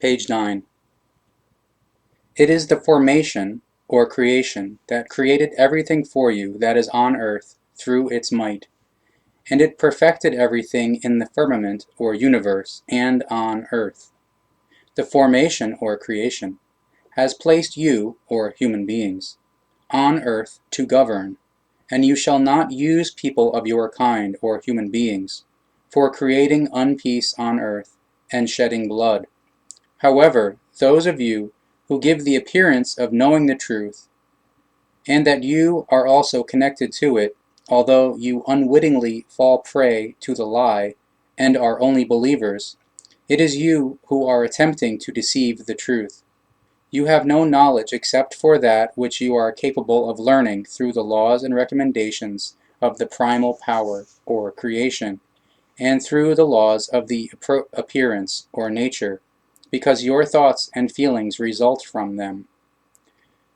Page 9. It is the formation, or creation, that created everything for you that is on earth through its might, and it perfected everything in the firmament, or universe, and on earth. The formation, or creation, has placed you, or human beings, on earth to govern, and you shall not use people of your kind, or human beings, for creating unpeace on earth and shedding blood. However, those of you who give the appearance of knowing the truth, and that you are also connected to it, although you unwittingly fall prey to the lie and are only believers, it is you who are attempting to deceive the truth. You have no knowledge except for that which you are capable of learning through the laws and recommendations of the primal power, or creation, and through the laws of the appearance, or nature, because your thoughts and feelings result from them.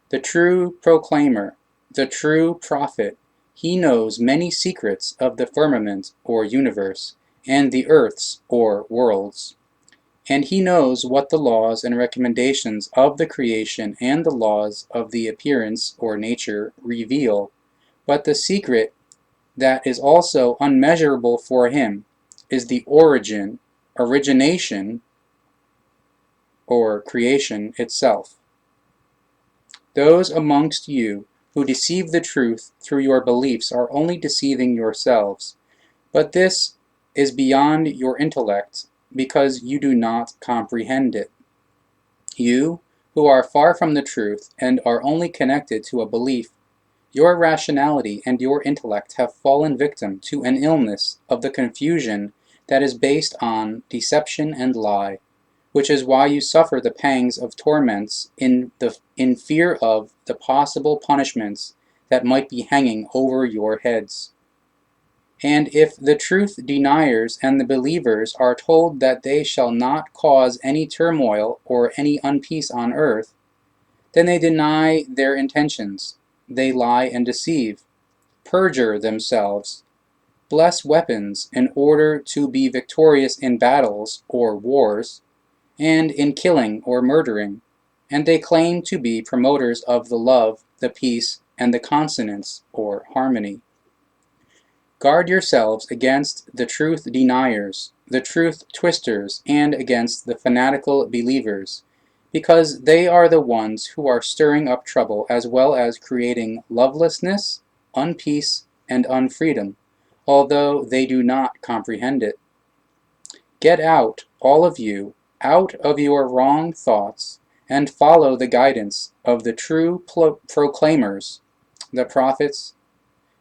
The true proclaimer, the true prophet, he knows many secrets of the firmament, or universe, and the earths, or worlds. And he knows what the laws and recommendations of the creation and the laws of the appearance, or nature, reveal, but the secret that is also unmeasurable for him is the origination, or creation itself. Those amongst you who deceive the truth through your beliefs are only deceiving yourselves, but this is beyond your intellect because you do not comprehend it. You, who are far from the truth and are only connected to a belief, your rationality and your intellect have fallen victim to an illness of the confusion that is based on deception and lie, which is why you suffer the pangs of torments in fear of the possible punishments that might be hanging over your heads. And if the truth deniers and the believers are told that they shall not cause any turmoil or any unpeace on earth, then they deny their intentions, they lie and deceive, perjure themselves, bless weapons in order to be victorious in battles or wars, and in killing or murdering, and they claim to be promoters of the love, the peace, and the consonance, or harmony. Guard yourselves against the truth deniers, the truth twisters, and against the fanatical believers, because they are the ones who are stirring up trouble as well as creating lovelessness, unpeace, and unfreedom, although they do not comprehend it. Get out, all of you, out of your wrong thoughts, and follow the guidance of the true proclaimers, the prophets,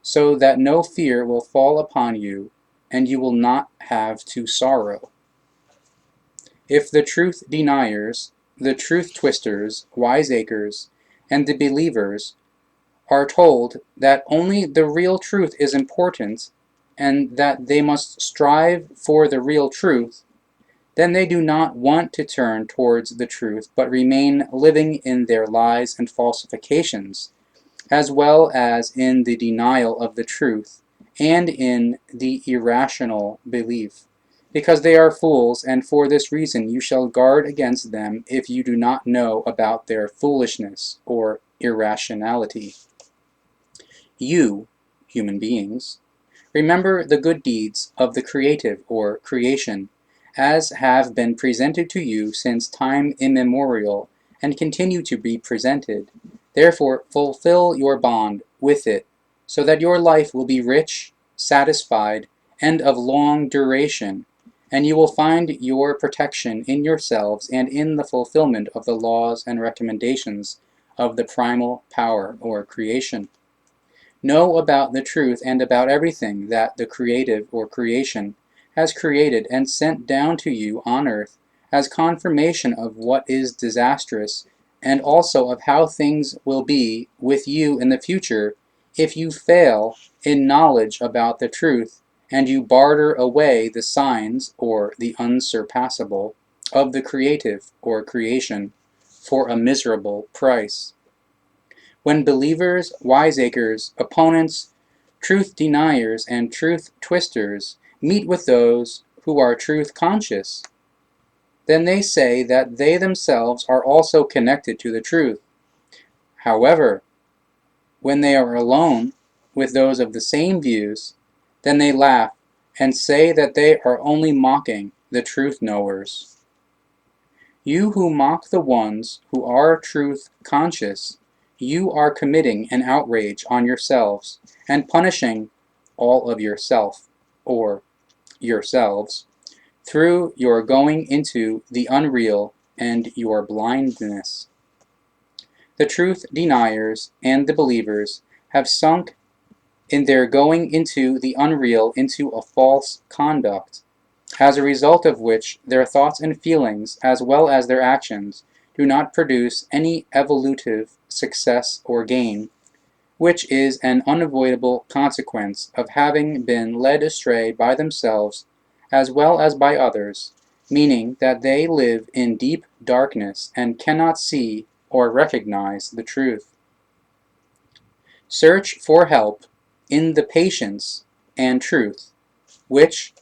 so that no fear will fall upon you, and you will not have to sorrow. If the truth deniers, the truth twisters, wiseacres, and the believers are told that only the real truth is important, and that they must strive for the real truth, then they do not want to turn towards the truth, but remain living in their lies and falsifications, as well as in the denial of the truth, and in the irrational belief, because they are fools, and for this reason you shall guard against them if you do not know about their foolishness, or irrationality. You, human beings, remember the good deeds of the creative, or creation, as have been presented to you since time immemorial, and continue to be presented. Therefore fulfill your bond with it, so that your life will be rich, satisfied, and of long duration, and you will find your protection in yourselves and in the fulfillment of the laws and recommendations of the primal power, or creation. Know about the truth and about everything that the creative, or creation, has created and sent down to you on earth as confirmation of what is disastrous, and also of how things will be with you in the future if you fail in knowledge about the truth and you barter away the signs, or the unsurpassable, of the creative, or creation for a miserable price. When believers, wiseacres, opponents, truth deniers, and truth twisters meet with those who are truth conscious, then they say that they themselves are also connected to the truth. However, when they are alone with those of the same views, then they laugh and say that they are only mocking the truth knowers. You who mock the ones who are truth conscious, you are committing an outrage on yourselves and punishing all of yourself, or yourselves, through your going into the unreal and your blindness. The truth deniers and the believers have sunk in their going into the unreal into a false conduct, as a result of which their thoughts and feelings, as well as their actions, do not produce any evolutive success or gain, which is an unavoidable consequence of having been led astray by themselves as well as by others, meaning that they live in deep darkness and cannot see or recognize the truth. Search for help in the patience and truth, which,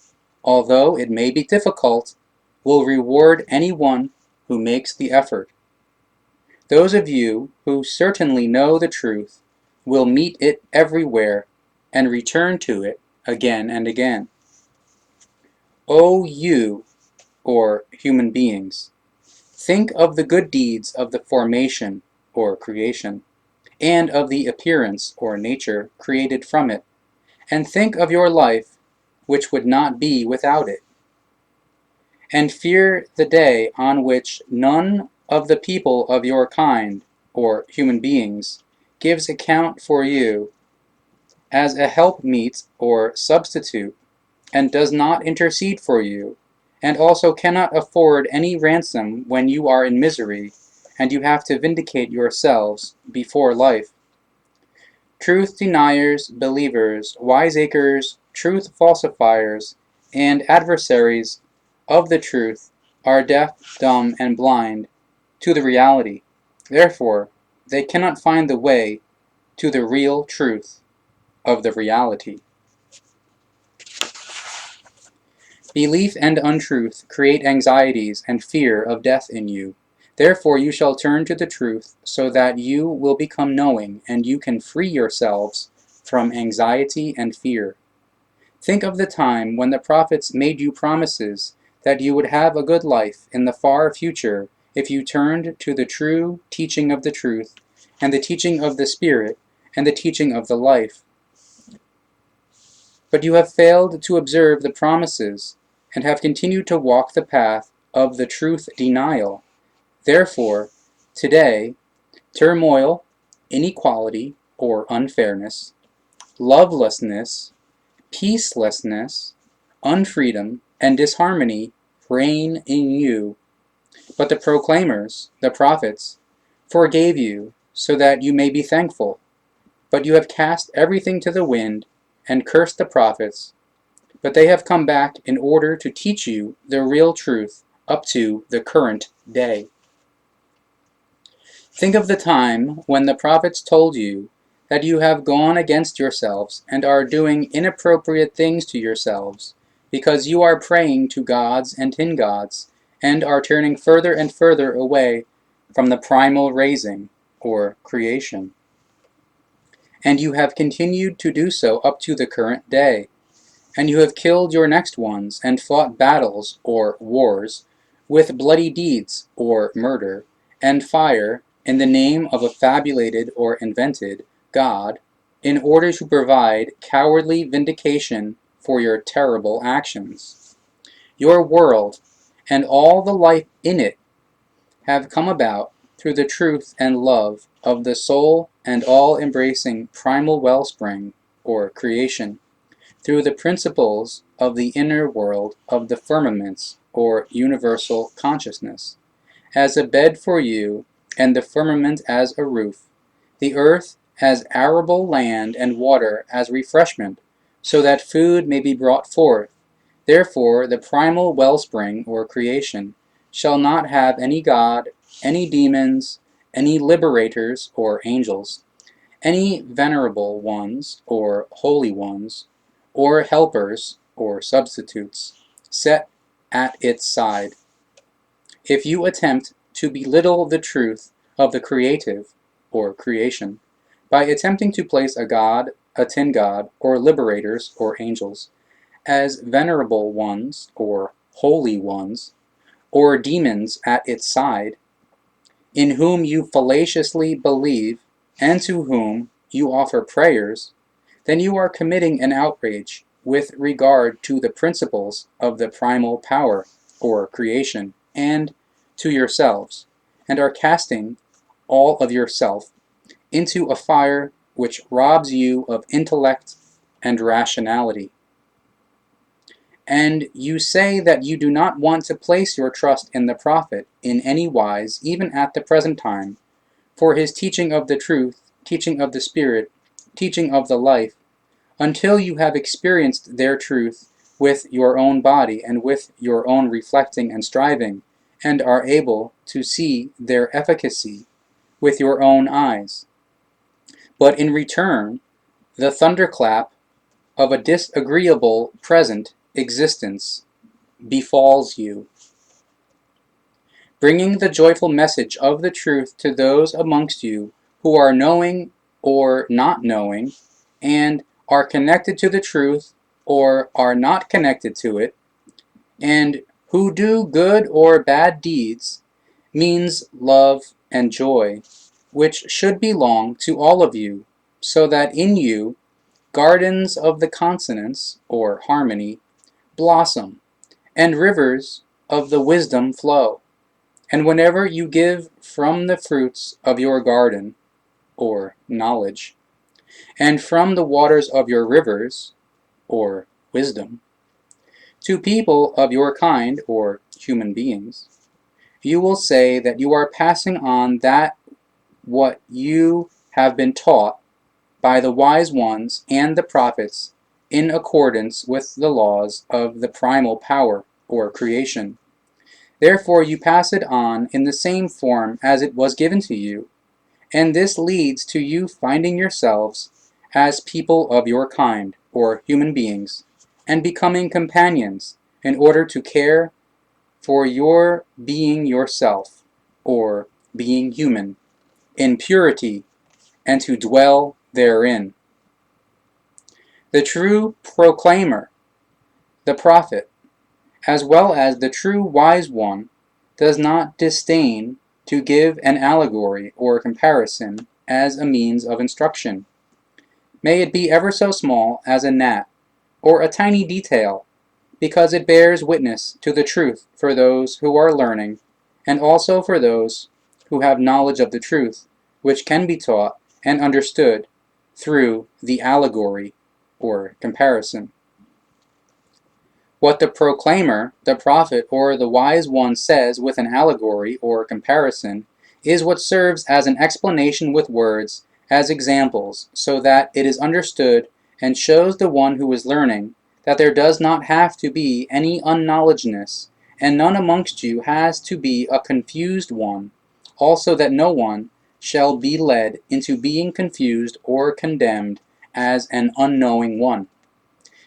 although it may be difficult, will reward anyone who makes the effort. Those of you who certainly know the truth will meet it everywhere and return to it again and again. O you, or human beings, think of the good deeds of the formation, or creation, and of the appearance, or nature, created from it, and think of your life, which would not be without it. And fear the day on which none of the people of your kind, or human beings, gives account for you as a helpmeet or substitute, and does not intercede for you, and also cannot afford any ransom when you are in misery, and you have to vindicate yourselves before life. Truth deniers, believers, wiseacres, truth falsifiers, and adversaries of the truth are deaf, dumb, and blind to the reality. Therefore, they cannot find the way to the real truth of the reality. Belief and untruth create anxieties and fear of death in you. Therefore you shall turn to the truth, so that you will become knowing, and you can free yourselves from anxiety and fear. Think of the time when the prophets made you promises that you would have a good life in the far future if you turned to the true teaching of the truth, and the teaching of the Spirit, and the teaching of the life. But you have failed to observe the promises, and have continued to walk the path of the truth denial. Therefore, today, turmoil, inequality or unfairness, lovelessness, peacelessness, unfreedom, and disharmony reign in you. But the proclaimers, the prophets, forgave you, so that you may be thankful. But you have cast everything to the wind, and cursed the prophets, but they have come back in order to teach you the real truth up to the current day. Think of the time when the prophets told you that you have gone against yourselves and are doing inappropriate things to yourselves, because you are praying to gods and tin gods, and are turning further and further away from the primal raising, or creation. And you have continued to do so up to the current day. And you have killed your next ones, and fought battles, or wars, with bloody deeds, or murder, and fire, in the name of a fabulated or invented God, in order to provide cowardly vindication for your terrible actions. Your world, and all the life in it, have come about through the truth and love of the soul and all-embracing primal wellspring, or creation, through the principles of the inner world of the firmaments, or universal consciousness, as a bed for you, and the firmament as a roof, the earth as arable land, and water as refreshment, so that food may be brought forth. Therefore the primal wellspring, or creation, shall not have any god, any demons, any liberators, or angels, any venerable ones, or holy ones, or helpers, or substitutes, set at its side. If you attempt to belittle the truth of the creative, or creation, by attempting to place a god, a tin god, or liberators, or angels, as venerable ones, or holy ones, or demons at its side, in whom you fallaciously believe, and to whom you offer prayers, then you are committing an outrage with regard to the principles of the primal power, or creation, and to yourselves, and are casting all of yourself into a fire which robs you of intellect and rationality. And you say that you do not want to place your trust in the prophet in any wise, even at the present time, for his teaching of the truth, teaching of the Spirit, teaching of the life, until you have experienced their truth with your own body and with your own reflecting and striving, and are able to see their efficacy with your own eyes. But in return, the thunderclap of a disagreeable present existence befalls you, bringing the joyful message of the truth to those amongst you who are knowing or not knowing, and are connected to the truth or are not connected to it, and who do good or bad deeds, means love and joy, which should belong to all of you, so that in you gardens of the consonance, or harmony, blossom, and rivers of the wisdom flow. And whenever you give from the fruits of your garden, or knowledge, and from the waters of your rivers, or wisdom, to people of your kind, or human beings, you will say that you are passing on that what you have been taught by the wise ones and the prophets in accordance with the laws of the primal power, or creation. Therefore you pass it on in the same form as it was given to you, and this leads to you finding yourselves as people of your kind, or human beings, and becoming companions in order to care for your being yourself, or being human, in purity, and to dwell therein. The true proclaimer, the prophet, as well as the true wise one, does not disdain to give an allegory or comparison as a means of instruction, may it be ever so small as a gnat, or a tiny detail, because it bears witness to the truth for those who are learning, and also for those who have knowledge of the truth, which can be taught and understood through the allegory or comparison. What the proclaimer, the prophet, or the wise one says with an allegory or comparison is what serves as an explanation with words as examples, so that it is understood and shows the one who is learning that there does not have to be any unknowledgeness, and none amongst you has to be a confused one, also that no one shall be led into being confused or condemned as an unknowing one.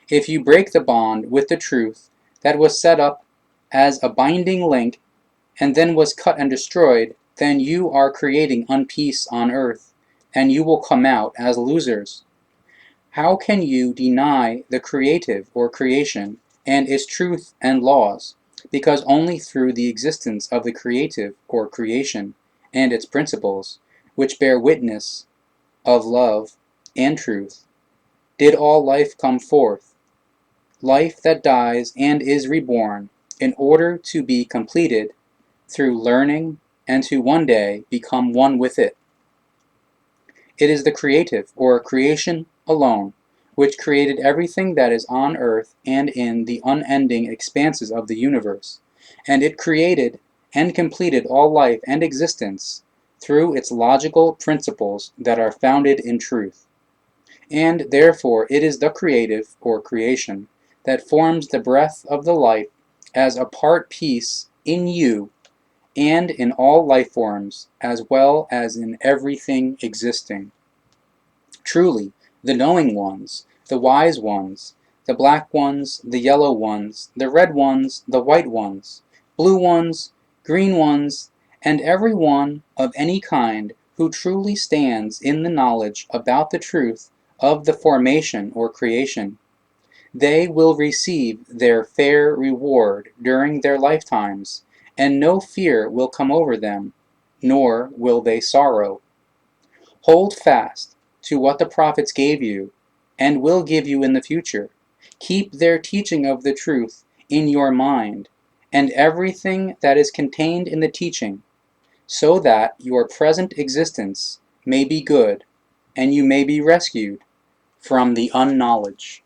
If you break the bond with the truth that was set up as a binding link and then was cut and destroyed, then you are creating unpeace on earth, and you will come out as losers. How can you deny the creative or creation and its truth and laws? Because only through the existence of the creative or creation and its principles, which bear witness of love and truth, did all life come forth, life that dies and is reborn, in order to be completed through learning and to one day become one with it. It is the creative or creation alone which created everything that is on earth and in the unending expanses of the universe, and it created and completed all life and existence through its logical principles that are founded in truth. And therefore it is the creative or creation that forms the breath of the life as a part piece in you and in all life forms, as well as in everything existing. Truly, the knowing ones, the wise ones, the black ones, the yellow ones, the red ones, the white ones, blue ones, green ones, and every one of any kind who truly stands in the knowledge about the truth of the formation or creation. They will receive their fair reward during their lifetimes, and no fear will come over them, nor will they sorrow. Hold fast to what the prophets gave you, and will give you in the future. Keep their teaching of the truth in your mind, and everything that is contained in the teaching, so that your present existence may be good, and you may be rescued from the unknowledge.